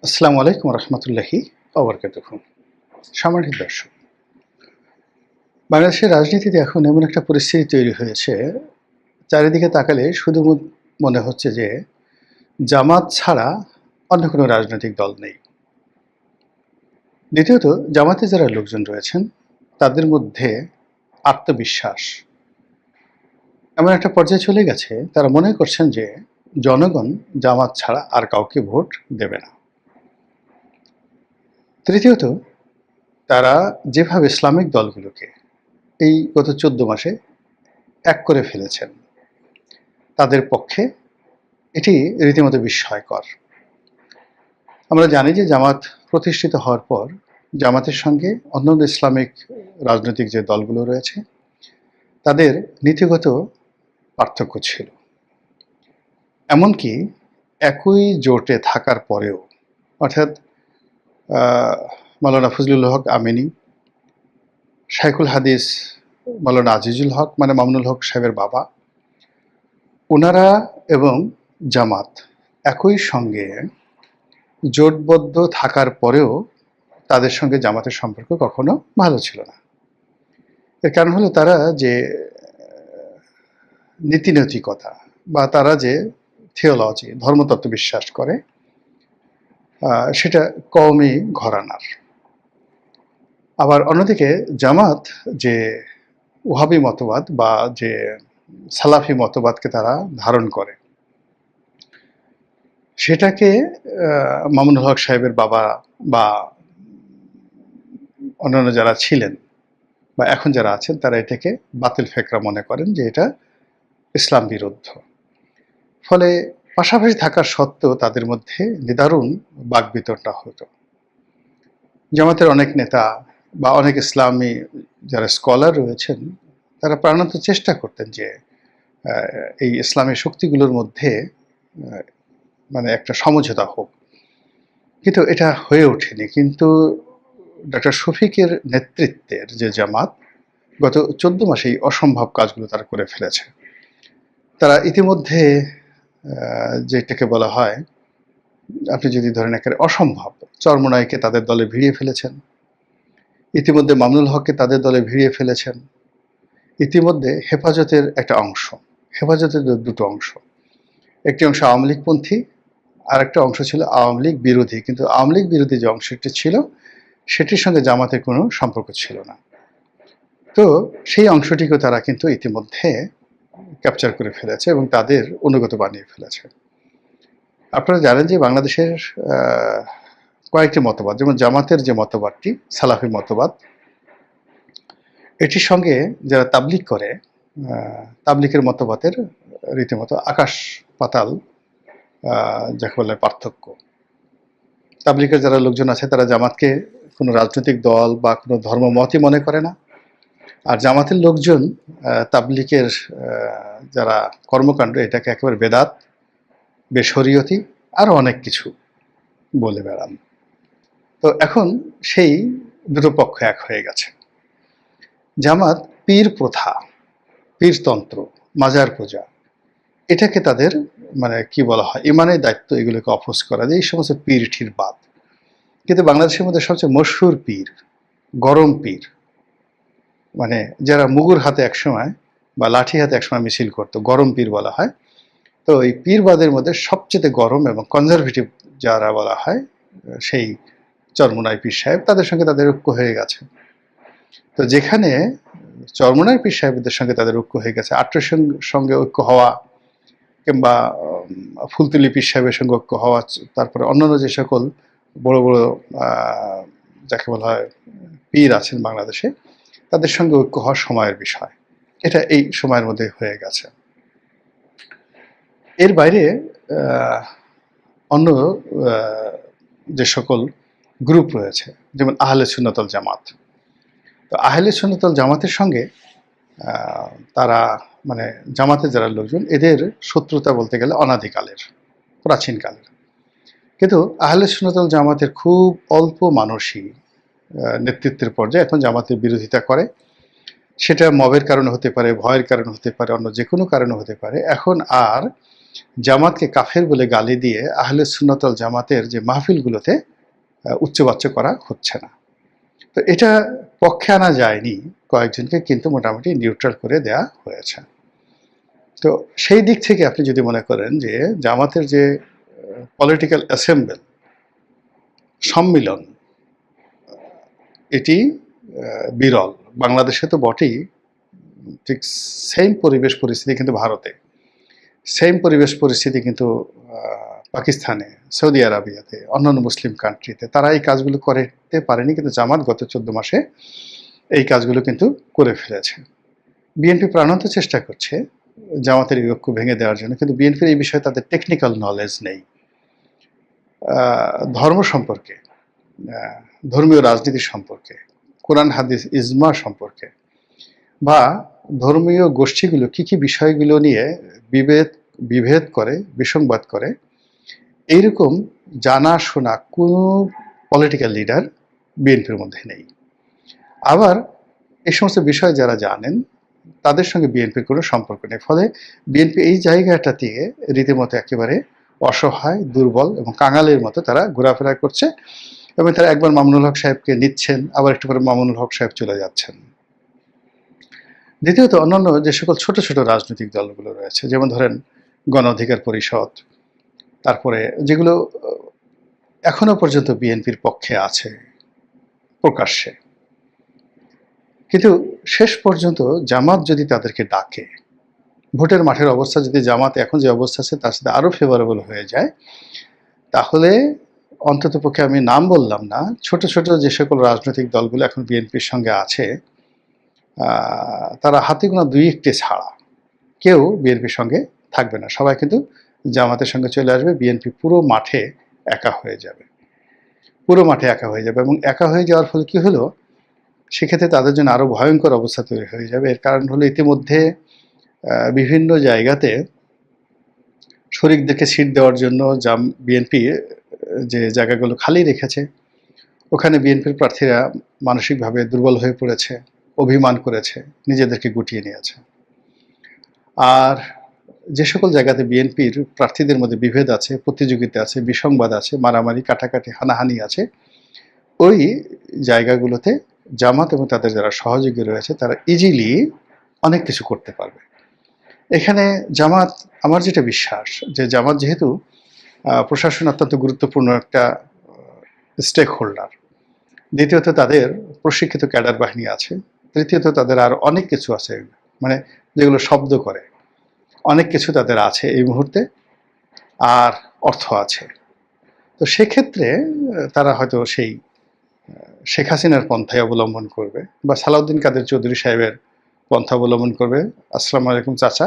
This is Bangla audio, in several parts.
আসসালামু আলাইকুম রহমতুল্লাহি ওবরকাতুহু। সম্মানিত দর্শক, বাংলাদেশের রাজনীতিতে এখন এমন একটা পরিস্থিতি তৈরি হয়েছে, চারিদিকে তাকালে শুধু মনে হচ্ছে যে জামাত ছাড়া অন্য কোনো রাজনৈতিক দল নেই। দ্বিতীয়ত, জামাতে যারা লোকজন রয়েছেন তাদের মধ্যে আত্মবিশ্বাস এমন একটা পর্যায়ে চলে গেছে, তারা মনে করছেন যে জনগণ জামাত ছাড়া আর কাউকে ভোট দেবে না। তৃতীয়ত, তারা যেভাবে ইসলামিক দলগুলোকে এই গত ১৪ মাসে এক করে ফেলেছেন, তাদের পক্ষে এটি রীতিমতো বিস্ময়কর। আমরা জানি যে জামাত প্রতিষ্ঠিত হওয়ার পর জামাতের সঙ্গে অন্যান্য ইসলামিক রাজনৈতিক যে দলগুলো রয়েছে তাদের নীতিগত পার্থক্য ছিল। এমনকি একই জোটে থাকার পরেও, অর্থাৎ মাওলানা ফজলুল হক আমিনী, শাইখুল হাদিস মাওলানা আজিজুল হক মানে মামুনুল হক সাহেবের বাবা, ওনারা এবং জামাত একই সঙ্গে জোটবদ্ধ থাকার পরেও তাদের সঙ্গে জামাতের সম্পর্ক কখনো ভালো ছিল না। এর কারণ হলো তারা যে নীতিনৈতিকতা বা তারা যে থিওলজি ধর্মতত্ত্ব বিশ্বাস করে, সেটা কওমি ঘরানার। আবার অন্যদিকে জামাত যে ওহাবি মতবাদ বা যে সালাফি মতবাদকে তারা ধারণ করে, সেটাকে মামুনুল হক সাহেবের বাবা বা অন্যান্য যারা ছিলেন বা এখন যারা আছেন তারা এটাকে বাতিল ফেকরা মনে করেন যে এটা ইসলাম বিরুদ্ধ। ফলে পাশাপাশি থাকার সত্ত্বেও তাদের মধ্যে নিদারুণ বাকবিতণ্ডা হতো। জামাতের অনেক নেতা বা অনেক ইসলামী যারা স্কলার রয়েছেন তারা প্রাণান্ত চেষ্টা করতেন যে এই ইসলামী শক্তিগুলোর মধ্যে মানে একটা সমঝোতা হোক, কিন্তু এটা হয়ে ওঠেনি। কিন্তু ডক্টর শফিকের নেতৃত্বের যে জামাত গত ১৪ মাসে এই অসম্ভব কাজগুলো তারা করে ফেলেছে। তারা ইতিমধ্যে যেটাকে বলা হয়, আপনি যদি ধরেন একেবারে অসম্ভব, চরমোনাইকে তাদের দলে ভিড়িয়ে ফেলেছেন, ইতিমধ্যে মামুনুল হককে তাদের দলে ভিড়িয়ে ফেলেছেন, ইতিমধ্যে হেফাজতের একটা অংশ, হেফাজতের দুটো অংশ, একটি অংশ আওয়ামী লীগপন্থী আর একটা অংশ ছিল আওয়ামী লীগ বিরোধী, কিন্তু আওয়ামী লীগ বিরোধী যে অংশটি ছিল সেটির সঙ্গে জামাতের কোনো সম্পর্ক ছিল না। তো সেই অংশটিকে তারা কিন্তু ইতিমধ্যে ক্যাপচার করে ফেলেছে এবং তাদের অনুগত বানিয়ে ফেলেছে। আপনারা জানেন যে বাংলাদেশের কয়েকটি মতবাদ, যেমন জামাতের যে মতবাদটি সালাফি মতবাদ, এটির সঙ্গে যারা তাবলিগ করে, তাবলিগের মতবাদের রীতিমতো আকাশ পাতাল যাকে বলে পার্থক্য। তাবলিগের যারা লোকজন আছে তারা জামাতকে কোনো রাজনৈতিক দল বা কোনো ধর্মমতই মনে করে না, আর জামাতের লোকজন তাবলিগের যারা কর্মকাণ্ড এটাকে একেবারে বেদাত, বেশরিয়তি আরও অনেক কিছু বলে বেড়ান। তো এখন সেই দুটো পক্ষ এক হয়ে গেছে। জামাত পীর প্রথা, পীরতন্ত্র, মাজার পূজা, এটাকে তাদের মানে কি বলা হয়, ইমানের দায়িত্ব এগুলোকে অপোজ করা, যে এই সমস্ত পীর ঠির বাদ। কিন্তু বাংলাদেশের মধ্যে সবচেয়ে মশহুর পীর, গরম পীর, মানে যারা মুগুর হাতে একসময় বা লাঠি হাতে একসময় মিছিল করতো, গরম পীর বলা হয়। তো এই পীরবাদের মধ্যে সবচেয়ে গরম এবং কনজারভেটিভ যারা বলা হয়, সেই চরমোনাই পীর সাহেব, তাদের সঙ্গে তাদের ঐক্য হয়ে গেছে। তো যেখানে চরমোনাই পীর সাহেবদের সঙ্গে তাদের ঐক্য হয়ে গেছে, আট্রের সঙ্গে ঐক্য হওয়া কিংবা ফুলতুলি পীর সাহেবের সঙ্গে ঐক্য হওয়া, তারপরে অন্যান্য যে সকল বড় বড় যাকে বলা হয় পীর আছেন বাংলাদেশে, তাদের সঙ্গে ঐক্য হওয়া সময়ের বিষয়। এটা এই সময়ের মধ্যে হয়ে গেছে। এর বাইরে অন্য যে সকল গ্রুপ রয়েছে, যেমন আহলে সুন্নাত ওয়াল জামাত, তো আহলে সুন্নাত ওয়াল জামাতের সঙ্গে তারা মানে জামাতের যারা লোকজন, এদের শত্রুতা বলতে গেলে অনাদিকালের, প্রাচীনকালের। কিন্তু আহলে সুন্নাত ওয়াল জামাতের খুব অল্প মানুষই নেতৃত্বের পর্যায়ে এখন জামাতের বিরোধিতা করে। সেটা মবের কারণে হতে পারে, ভয়ের কারণে হতে পারে, অন্য যে কোনো কারণে হতে পারে। এখন আর জামাতকে কাফের বলে গালি দিয়ে আহলে সুন্নাত ওয়াল জামাতের যে মাহফিলগুলোতে উচ্চবাচ্য করা হচ্ছে না। তো এটা পক্ষে আনা যায়নি, কয়েকজনকে কিন্তু মোটামুটি নিউট্রাল করে দেয়া হয়েছে। তো সেই দিক থেকে আপনি যদি মনে করেন যে জামাতের যে পলিটিক্যাল অ্যাসেম্বল সম্মিলন, এটি বিরল। বাংলাদেশে তো বটেই, ঠিক সেম পরিবেশ পরিস্থিতি কিন্তু ভারতে, সেম পরিবেশ পরিস্থিতি কিন্তু পাকিস্তানে, সৌদি আরবিয়াতে, অন্যান্য মুসলিম কান্ট্রিতে। তারা এই কাজগুলো করতে পারেনি, কিন্তু জামাত গত 14 মাসে এই কাজগুলো কিন্তু করে ফেলেছে। বিএনপি প্রাণান্ত চেষ্টা করছে জামাতের এই ঐক্য ভেঙে দেওয়ার জন্য, কিন্তু বিএনপির এই বিষয়ে তাদের টেকনিক্যাল নলেজ নেই। ধর্ম সম্পর্কে, ধর্মীয় রাজনীতি সম্পর্কে, কোরআন হাদিস ইজমা সম্পর্কে, বা ধর্মীয় গোষ্ঠীগুলো কি কি বিষয়গুলো নিয়ে বিভেদ করে, বিসংবাদ করে, এইরকম জানাশোনা কোনো পলিটিক্যাল লিডার বিএনপির মধ্যে নেই। আবার এই সমস্ত বিষয় যারা জানেন তাদের সঙ্গে বিএনপির কোনো সম্পর্ক নেই। ফলে বিএনপি এই জায়গাটা থেকে রীতিমতো একেবারে অসহায়, দুর্বল এবং কাঙালের মতো তারা ঘোরাফেরা করছে, এবং তারা একবার মামুনুল হক সাহেবকে নিচ্ছেন, আবার একটু পরে মামুনুল হক সাহেব চলে যাচ্ছেন। দ্বিতীয়ত, অন্যান্য যে সকল ছোট ছোট রাজনৈতিক দলগুলো রয়েছে, যেমন ধরেন গণ অধিকার পরিষদ, তারপরে যেগুলো এখনো পর্যন্ত বিএনপির পক্ষে আছে প্রকাশ্যে, কিন্তু শেষ পর্যন্ত জামাত যদি তাদেরকে ডাকে, ভোটের মাঠের অবস্থা যদি জামাত এখন যে অবস্থা আছে তার সাথে আরো ফেভারেবল হয়ে যায়, তাহলে অন্ততপক্ষে, আমি নাম বললাম না, ছোট ছোট যে সকল রাজনৈতিক দলগুলো এখন বিএনপির সঙ্গে আছে, তারা হাতে গোনা 2-1টি ছাড়া কেউ বিএনপির সঙ্গে থাকবে না। সবাই কিন্তু জামাতের সঙ্গে চলে আসবে। বিএনপি পুরো মাঠে একা হয়ে যাবে, পুরো মাঠে একা হয়ে যাবে। এবং একা হয়ে যাওয়ার ফলে কি হলো, সেক্ষেত্রে তাদের জন্য আরো ভয়ঙ্কর অবস্থা তৈরি হয়ে যাবে। এর কারণ হলো, ইতিমধ্যে বিভিন্ন জায়গাতে শরিকদেরকে সিট দেওয়ার জন্য বিএনপি যে জায়গাগুলো খালি রেখেছে, ওখানে বিএনপির প্রার্থীরা মানসিকভাবে দুর্বল হয়ে পড়েছে, অভিমান করেছে, নিজেদেরকে গুটিয়ে নিয়েছে। আর যে সকল জায়গাতে বিএনপির প্রার্থীদের মধ্যে বিভেদ আছে, প্রতিযোগিতা আছে, বিসংবাদ আছে, মারামারি, কাটাকাটি, হানাহানি আছে, ওই জায়গাগুলোতে জামাত এবং তাদের যারা সহযোগী রয়েছে তারা ইজিলি অনেক কিছু করতে পারবে। এখানে জামাত, আমার যেটা বিশ্বাস, যে জামাত যেহেতু প্রশাসন অত্যন্ত গুরুত্বপূর্ণ একটা স্টেক হোল্ডার, দ্বিতীয়ত তাদের প্রশিক্ষিত ক্যাডার বাহিনী আছে, তৃতীয়ত তাদের আর অনেক কিছু আছে, মানে যেগুলো শব্দ করে, অনেক কিছু তাদের আছে এই মুহূর্তে, আর অর্থ আছে। তো সেক্ষেত্রে তারা হয়তো সেই শেখ হাসিনার পন্থায় অবলম্বন করবে, বা সালাউদ্দিন কাদের চৌধুরী সাহেবের পন্থা অবলম্বন করবে। আসসালামু আলাইকুম চাচা,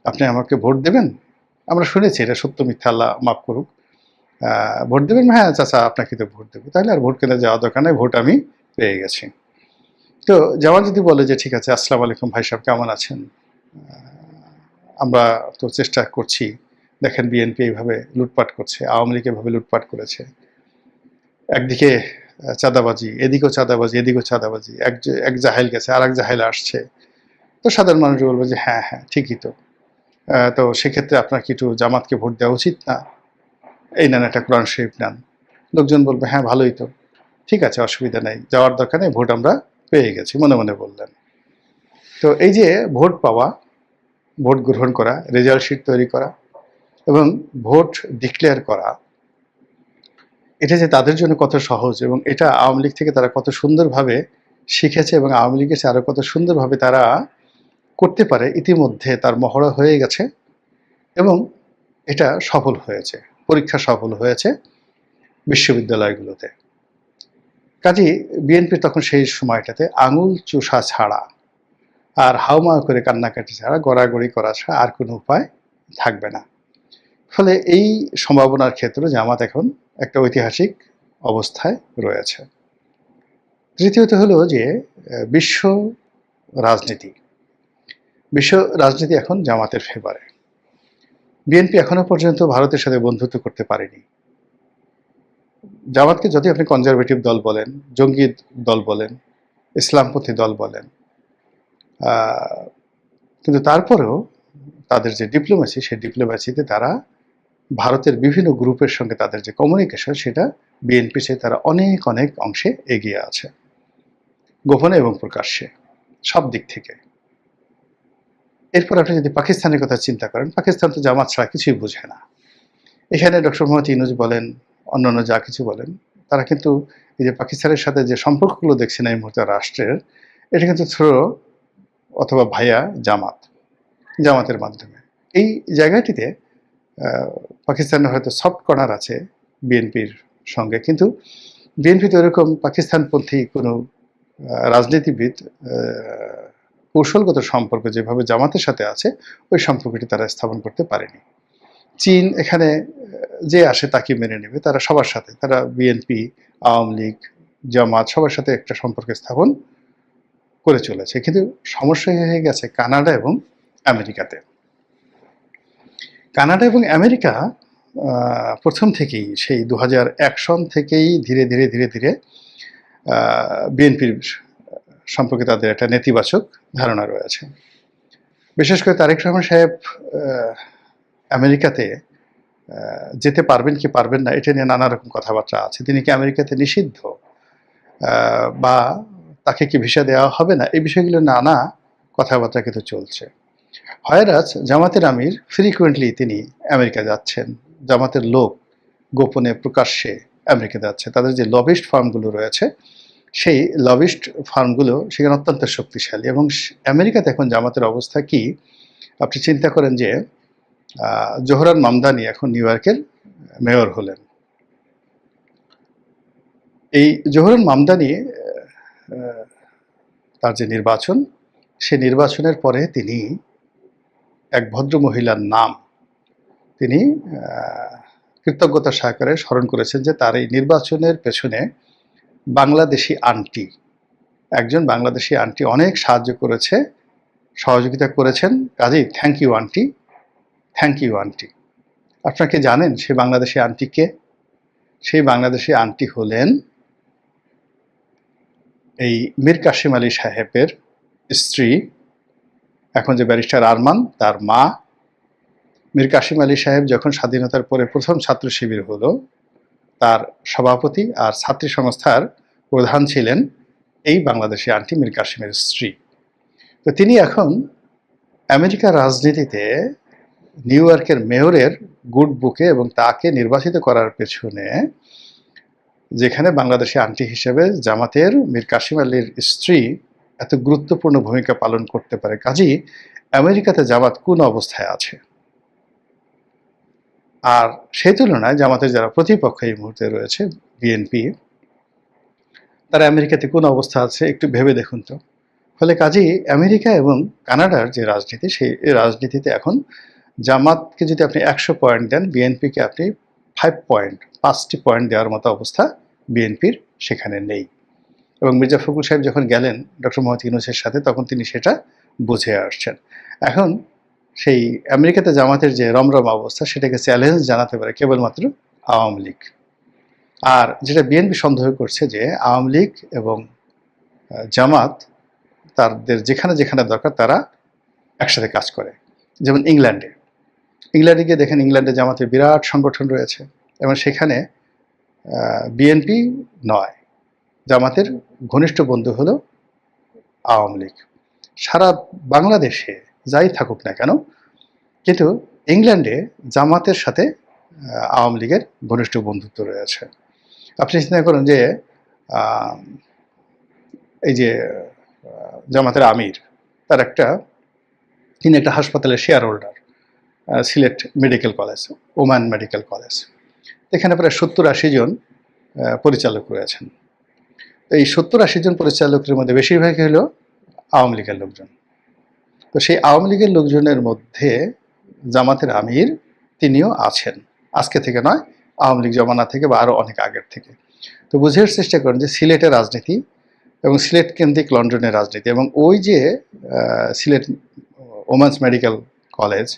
আপনি আমাকে ভোট দেবেন? আমরা শুনেছি, এটা সত্য মিথ্যা আল্লাহ মাফ করুক, ভোট দেবেন? হ্যাঁ চাচা, আপনাকে তো ভোট দেবো। তাহলে আর ভোট কেনা যাওয়া দরকার নাই, ভোট আমি পেয়ে গেছি। তো জামাত যদি বলে যে ঠিক আছে, আসসালামু আলাইকুম ভাই সাহেব, কেমন আছেন, আমরা তো চেষ্টা করছি, দেখেন বিএনপি এইভাবে লুটপাট করছে, আওয়ামী লীগ এভাবে লুটপাট করেছে, একদিকে চাঁদাবাজি, এদিকেও চাঁদাবাজি, এদিকেও চাঁদাবাজি, এক জাহেল গেছে, আর এক জাহেল আসছে। তো সাধারণ মানুষ বলবে যে হ্যাঁ হ্যাঁ ঠিকই তো, তো সেক্ষেত্রে আপনার কি একটু জামাতকে ভোট দেওয়া উচিত না? এই নেন একটা কোরআন শরীফ নেন। লোকজন বলবে হ্যাঁ ভালোই তো, ঠিক আছে, অসুবিধা নেই, যাওয়ার দরকার নেই, ভোট আমরা পেয়ে গেছি, মনে মনে বললেন। তো এই যে ভোট পাওয়া, ভোট গ্রহণ করা, রেজাল্ট শিট তৈরি করা এবং ভোট ডিক্লেয়ার করা, এটা যে তাদের জন্য কত সহজ, এবং এটা আওয়ামী লীগ থেকে তারা কত সুন্দরভাবে শিখেছে, এবং আওয়ামী লীগের আরো কত সুন্দরভাবে তারা করতে পারে, ইতিমধ্যে তার মহড়া হয়ে গেছে এবং এটা সফল হয়েছে, পরীক্ষা সফল হয়েছে বিশ্ববিদ্যালয়গুলোতে। কাজেই বিএনপি তখন সেই সময়টাতে আঙুল চুষা ছাড়া আর হাউমা করে কান্নাকাটি ছাড়া, গড়াগড়ি করা ছাড়া আর কোনো উপায় থাকবে না। ফলে এই সম্ভাবনার ক্ষেত্রে জামাত এখন একটা ঐতিহাসিক অবস্থায় রয়েছে। তৃতীয়ত হলো যে বিশ্ব রাজনীতি, বিশ্ব রাজনীতি এখন জামাতের ফেভারে। বিএনপি এখনো পর্যন্ত ভারতের সাথে বন্ধুত্ব করতে পারেনি। জামাতকে যদি আপনি কনজারভেটিভ দল বলেন, জঙ্গি দল বলেন, ইসলামপন্থী দল বলেন, কিন্তু তারপরেও তাদের যে ডিপ্লোমেসি, সেই ডিপ্লোমেসিতে তারা ভারতের বিভিন্ন গ্রুপের সঙ্গে তাদের যে কমিউনিকেশন, সেটা বিএনপি চেয়ে তারা অনেক অনেক অংশে এগিয়ে আছে, গোপনে এবং প্রকাশ্যে, সব দিক থেকে। এরপর আপনি যদি পাকিস্তানের কথা চিন্তা করেন, পাকিস্তান তো জামাত ছাড়া কিছুই বোঝে না। এখানে ডক্টর মোহাম্মদ ইউনূস বলেন, অন্যান্য যা কিছু বলেন, তারা কিন্তু এই যে পাকিস্তানের সাথে যে সম্পর্কগুলো দেখছেন এই মুহূর্তে রাষ্ট্রের, এটা কিন্তু থ্রো অথবা ভাইয়া জামাতের মাধ্যমে। এই জায়গাটিতে পাকিস্তানের হয়তো সফট কর্নার আছে বিএনপির সঙ্গে, কিন্তু বিএনপি তো এরকম পাকিস্তানপন্থী কোনো রাজনীতিবিদ কৌশলগত সম্পর্ক যেভাবে জামাতের সাথে আছে, ওই সম্পর্কটি তারা স্থাপন করতে পারেনি। চীন এখানে যে আসে তাকে মেনে নেবে, তারা সবার সাথে, তারা বিএনপি, আওয়ামী লীগ, জামাত সবার সাথে একটা সম্পর্ক স্থাপন করে চলেছে। কিন্তু সমস্যা হয়ে গেছে কানাডা এবং আমেরিকাতে। কানাডা এবং আমেরিকা প্রথম থেকেই, সেই 2001 সন থেকেই ধীরে ধীরে ধীরে ধীরে বিএনপির সম্পর্কে তাদের একটা নেতিবাচক ধারণা রয়েছে। বিশেষ করে তারেক রহমান সাহেব আমেরিকাতে যেতে পারবেন কি পারবেন না, এটা নিয়ে নানা রকম কথাবার্তা আছে। তিনি কি আমেরিকাতে নিষিদ্ধ, বা তাকে কি ভিসা দেওয়া হবে না, এই বিষয়গুলো নানা কথাবার্তা কিন্তু চলছে। হয়রাজ জামাতের আমির ফ্রিকুয়েন্টলি তিনি আমেরিকা যাচ্ছেন, জামাতের লোক গোপনে প্রকাশ্যে আমেরিকা যাচ্ছে। তাদের যে লবিস্ট ফার্মগুলো রয়েছে, সেই লবিস্ট ফার্মগুলো সেখানে অত্যন্ত শক্তিশালী। এবং আমেরিকাতে এখন জামাতের অবস্থা কি, আপনি চিন্তা করেন যে জোহরান মামদানি এখন নিউ ইয়র্কের মেয়র হলেন। এই জোহরান মামদানি তার যে নির্বাচন, সে নির্বাচনের পরে তিনি এক ভদ্র মহিলার নাম তিনি কৃতজ্ঞতা সহকারে স্মরণ করেছেন, যে তার এই নির্বাচনের পেছনে বাংলাদেশি আন্টি, একজন বাংলাদেশি আন্টি অনেক সাহায্য করেছে, সহযোগিতা করেছেন, কাজেই thank you aunty, thank you aunty. আপনারা কি জানেন সেই বাংলাদেশি আন্টি কে? সেই বাংলাদেশি আন্টি হলেন এই মীর কাসেম আলী সাহেবের স্ত্রী, এখন যে ব্যারিস্টার আরমান, তার মা। মীর কাসেম আলী সাহেব যখন স্বাধীনতার পরে প্রথম ছাত্র শিবির হলো, তার সভাপতি আর ছাত্রী সংস্থার প্রধান ছিলেন এই বাংলাদেশি আন্টি মীর কাসেমের স্ত্রী। তো তিনি এখন আমেরিকার রাজনীতিতে নিউ ইয়র্কের মেয়রের গুড বুকে, এবং তাকে নির্বাচিত করার পেছনে যেখানে বাংলাদেশি আন্টি হিসেবে জামাতের মীর কাসেম আলীর স্ত্রী এত গুরুত্বপূর্ণ ভূমিকা পালন করতে পারে, কাজেই আমেরিকাতে জামাত কোন অবস্থায় আছে। আর সেই তুলনায় জামাতের যারা প্রতিপক্ষ এই মুহূর্তে রয়েছে বিএনপি, তারা আমেরিকাতে কোন অবস্থা আছে একটু ভেবে দেখুন তো। ফলে কাজেই আমেরিকা এবং কানাডার যে রাজনীতি, সেই রাজনীতিতে এখন জামাতকে যদি আপনি 100 পয়েন্ট দেন, বিএনপিকে আপনি 5টি পয়েন্ট দেওয়ার মতো অবস্থা বিএনপির সেখানে নেই। এবং মির্জা ফখরুল সাহেব যখন গেলেন ডক্টর মোহাম্মদ ইউনূসের সাথে, তখন তিনি সেটা বুঝে আসছেন। এখন সেই আমেরিকাতে জামাতের যে রমরম অবস্থা, সেটাকে চ্যালেঞ্জ জানাতে পারে কেবলমাত্র আওয়ামী লীগ। আর যেটা বিএনপি সন্দেহ করছে, যে আওয়ামী লীগ এবং জামাত তাদের যেখানে যেখানে দরকার তারা একসাথে কাজ করে। যেমন ইংল্যান্ডে গিয়ে দেখেন, ইংল্যান্ডে জামাতের বিরাট সংগঠন রয়েছে, এবং সেখানে বিএনপি নয়, জামাতের ঘনিষ্ঠ বন্ধু হলো আওয়ামী লীগ। সারা বাংলাদেশে যাই থাকুক না কেন, কিন্তু ইংল্যান্ডে জামাতের সাথে আওয়ামী লীগের ঘনিষ্ঠ বন্ধুত্ব রয়েছে। আপনি চিন্তা করুন যে এই যে জামাতের আমির, তার তিনি একটা হাসপাতালের share holder, Sylhet medical college, Oman medical college. এখানে প্রায় 70-80 জন পরিচালক রয়েছেন। এই 70-80 জন পরিচালকের মধ্যে বেশিরভাগই হলো আওয়ামী লীগের লোকজন। তো সেই আওয়ামী লীগের লোকজনের মধ্যে জামাতের আমির তিনিও আছেন, আজকে থেকে নয়, আওয়ামী লীগ জমানা থেকে বা আরও অনেক আগের থেকে। তো বুঝার চেষ্টা করেন যে সিলেটের রাজনীতি এবং সিলেট কেন্দ্রিক লন্ডনের রাজনীতি, এবং ওই যে সিলেট ওমেন্স মেডিকেল কলেজ,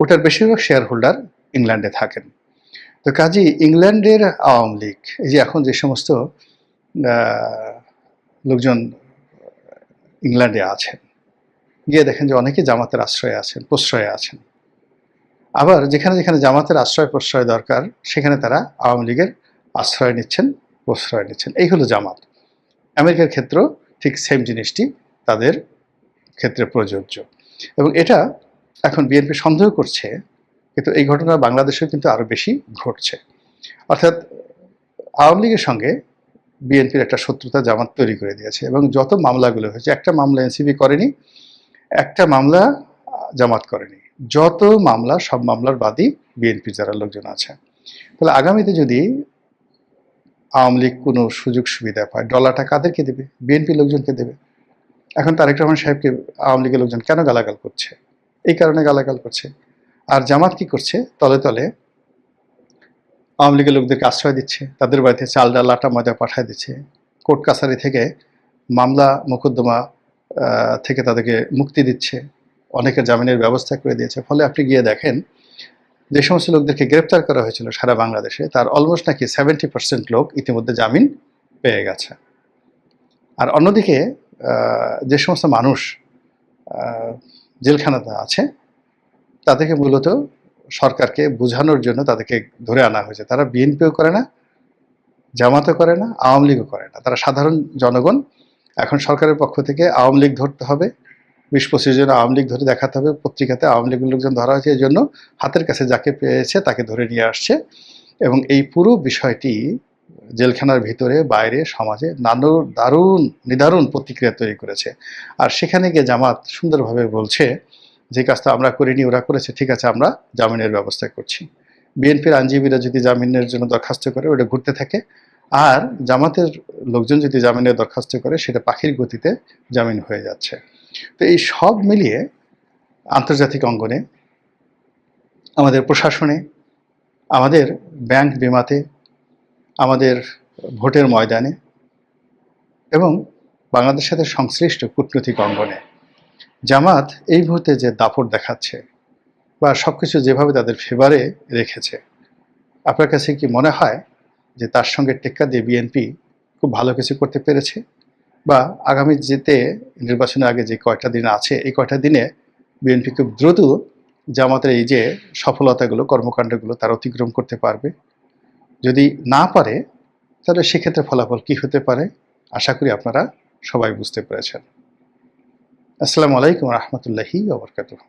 ওটার বেশিরভাগ শেয়ার হোল্ডার ইংল্যান্ডে থাকেন। তো কাজেই ইংল্যান্ডের আওয়ামী লীগ, এই যে এখন যে সমস্ত লোকজন ইংল্যান্ডে আছেন, গিয়ে দেখেন যে অনেকে জামাতের আশ্রয়ে আছেন, প্রশ্রয়ে আছেন। আবার যেখানে যেখানে জামাতের আশ্রয় প্রশ্রয় দরকার সেখানে তারা আওয়ামী লীগের আশ্রয় নিচ্ছেন, প্রশ্রয় নিচ্ছেন। এই হলো জামাত। আমেরিকার ক্ষেত্রেও ঠিক সেম জিনিসটি তাদের ক্ষেত্রে প্রযোজ্য। এবং এটা এখন বিএনপি সন্দেহ করছে, কিন্তু এই ঘটনা বাংলাদেশেও কিন্তু আরো বেশি ঘটছে। অর্থাৎ আওয়ামী লীগের সঙ্গে বিএনপির একটা শত্রুতা জামাত তৈরি করে দিয়েছে, এবং যত মামলাগুলো হয়েছে, একটা মামলা এনসিপি করেনি, একটা মামলা জামাত করেনি। যত মামলা, সব মামলার বাদী বিএনপির যারা লোকজন আছে। তাহলে আগামীতে যদি আওয়ামী লীগ কোনো সুযোগ সুবিধা পায়, ডলারটা কাদেরকে দেবে? বিএনপি লোকজনকে দেবে। এখন তারেক রহমান সাহেবকে আওয়ামী লীগের লোকজন কেন গালাগাল করছে? এই কারণে গালাগাল করছে। আর জামাত কি করছে? তলে তলে আওয়ামী লীগের লোকদেরকে আশ্রয় দিচ্ছে, তাদের বাড়িতে চাল ডাল আটা ময়দা পাঠায় দিচ্ছে, কোর্ট কাছারি থেকে মামলা মোকদ্দমা থেকে তাদেরকে মুক্তি দিচ্ছে, অনেকের জামিনের ব্যবস্থা করে দিয়েছে। ফলে আপনি গিয়ে দেখেন যে সমস্ত লোকদেরকে গ্রেপ্তার করা হয়েছিল সারা বাংলাদেশে, তার অলমোস্ট নাকি 70% লোক ইতিমধ্যে জামিন পেয়ে গেছে। আর অন্যদিকে যে সমস্ত মানুষ জেলখানাতে আছে তাদেরকে মূলত সরকারকে বোঝানোর জন্য তাদেরকে ধরে আনা হয়েছে। তারা বিএনপিও করে না, জামাতও করে না, আওয়ামী লীগও করে না, তারা সাধারণ জনগণ। এখন সরকারের পক্ষ থেকে আওয়ামী লীগ ধরতে হবে, 20-25 জন আওয়ামী লীগ ধরে দেখাতে হবে, পত্রিকাতে আওয়ামী লীগের লোকজন ধরা হয়েছে, এই জন্য হাতের কাছে যাকে পেয়েছে তাকে ধরে নিয়ে আসছে। এবং এই পুরো বিষয়টি জেলখানার ভিতরে, বাইরে, সমাজে নিদারুণ প্রতিক্রিয়া তৈরি করেছে। আর সেখানে গিয়ে জামাত সুন্দরভাবে বলছে যে কাজটা আমরা করিনি, ওরা করেছে, ঠিক আছে আমরা জামিনের ব্যবস্থা করছি। বিএনপির আইনজীবীরা যদি জামিনের জন্য দরখাস্ত করে, ওটা ঘুরতে থাকে। আর জামাতের লোকজন যদি জামিনের দরখাস্ত করে, সেটা পাখির গতিতে জামিন হয়ে যাচ্ছে। তো এই সব মিলিয়ে আন্তর্জাতিক অঙ্গনে, আমাদের প্রশাসনে, আমাদের ব্যাংক বিমাতে, আমাদের ভোটের ময়দানে এবং বাংলাদেশের সাথে সংশ্লিষ্ট কূটনৈতিক অঙ্গনে জামাত এই মুহূর্তে যে দাপট দেখাচ্ছে বা সবকিছু যেভাবে তাদের ফেভারে রেখেছে, আপনার কাছে কি মনে হয় যে তার সঙ্গে টেক্কা দিয়ে বিএনপি খুব ভালো কিছু করতে পেরেছে? বা আগামী যেতে নির্বাচনের আগে যে কয়টা দিন আছে, এই কয়টা দিনে বিএনপি খুব দ্রুত জামাতের এই যে সফলতাগুলো, কর্মকাণ্ডগুলো তার অতিক্রম করতে পারবে? যদি না পারে, তাহলে সেক্ষেত্রে ফলাফল কি হতে পারে? আশা করি আপনারা সবাই বুঝতে পেরেছেন। আসসালামু আলাইকুম রহমতুল্লাহি ওয়া বারাকাতুহু।